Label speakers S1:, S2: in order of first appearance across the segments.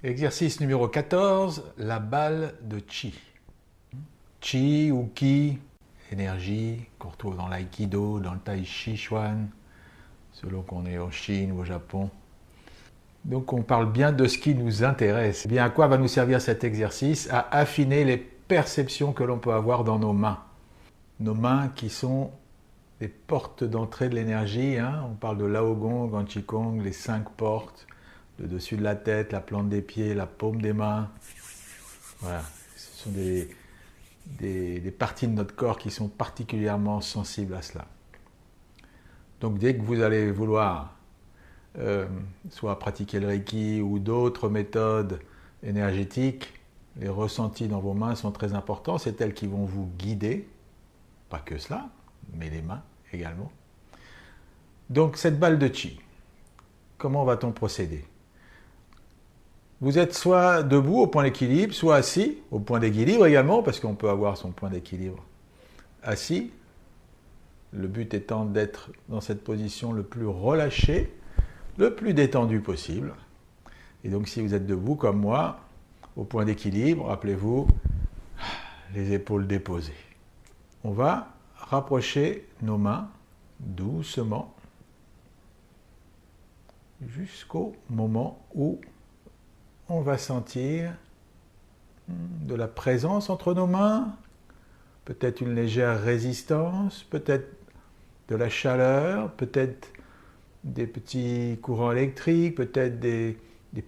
S1: Exercice numéro 14, la balle de Chi. Chi ou Ki, énergie, qu'on retrouve dans l'aïkido, dans le tai chi chuan, selon qu'on est en Chine ou au Japon. Donc on parle bien de ce qui nous intéresse. Eh bien, à quoi va nous servir cet exercice? À affiner les perceptions que l'on peut avoir dans nos mains. Nos mains qui sont les portes d'entrée de l'énergie. On parle de Laogong, en Qigong, les 5 portes. Le dessus de la tête, la plante des pieds, la paume des mains. Voilà, ce sont des parties de notre corps qui sont particulièrement sensibles à cela. Donc dès que vous allez vouloir soit pratiquer le Reiki ou d'autres méthodes énergétiques, les ressentis dans vos mains sont très importants. C'est elles qui vont vous guider, pas que cela, mais les mains également. Donc cette balle de Chi, comment va-t-on procéder? Vous êtes soit debout au point d'équilibre, soit assis au point d'équilibre également, parce qu'on peut avoir son point d'équilibre assis. Le but étant d'être dans cette position le plus relâché, le plus détendu possible. Et donc si vous êtes debout comme moi, au point d'équilibre, rappelez-vous, les épaules déposées. On va rapprocher nos mains doucement jusqu'au moment où on va sentir de la présence entre nos mains, peut-être une légère résistance, peut-être de la chaleur, peut-être des petits courants électriques, peut-être des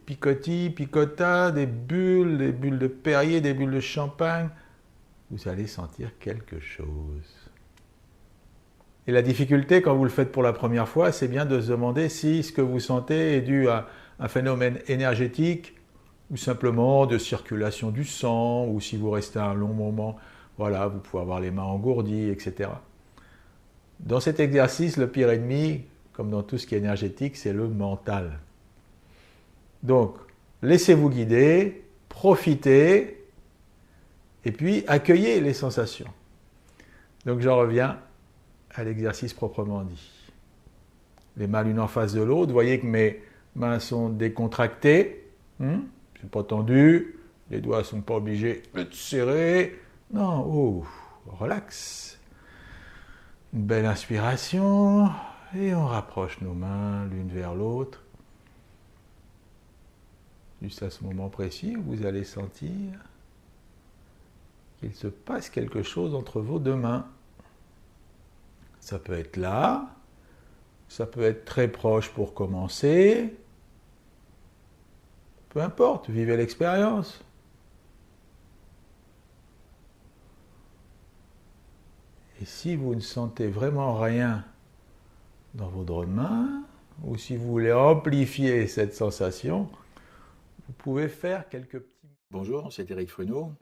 S1: picotis, picotas, des bulles de Perrier, des bulles de champagne. Vous allez sentir quelque chose. Et la difficulté, quand vous le faites pour la première fois, c'est bien de se demander si ce que vous sentez est dû à un phénomène énergétique ou simplement de circulation du sang, ou si vous restez un long moment, voilà, vous pouvez avoir les mains engourdies, etc. Dans cet exercice, le pire ennemi, comme dans tout ce qui est énergétique, c'est le mental. Donc, laissez-vous guider, profitez, et puis accueillez les sensations. Donc j'en reviens à l'exercice proprement dit. Les mains l'une en face de l'autre, vous voyez que mes mains sont décontractées, c'est pas tendu, les doigts ne sont pas obligés de serrer. Non, relax. Une belle inspiration, et on rapproche nos mains l'une vers l'autre. Juste à ce moment précis, vous allez sentir qu'il se passe quelque chose entre vos deux mains. Ça peut être là, ça peut être très proche pour commencer. Peu importe, vivez l'expérience. Et si vous ne sentez vraiment rien dans votre main, ou si vous voulez amplifier cette sensation, vous pouvez faire quelques petits...
S2: Bonjour, c'est Eric Fruneau.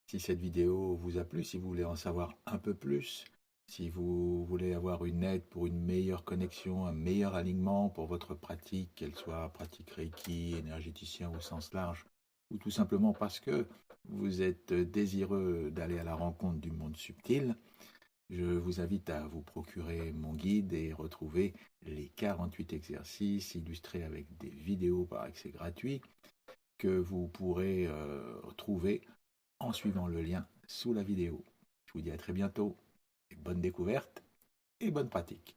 S2: Si cette vidéo vous a plu, si vous voulez en savoir un peu plus, si vous voulez avoir une aide pour une meilleure connexion, un meilleur alignement pour votre pratique, qu'elle soit pratique Reiki, énergéticien au sens large, ou tout simplement parce que vous êtes désireux d'aller à la rencontre du monde subtil, je vous invite à vous procurer mon guide et retrouver les 48 exercices illustrés avec des vidéos par accès gratuit que vous pourrez trouver en suivant le lien sous la vidéo. Je vous dis à très bientôt et bonne découverte et bonne pratique.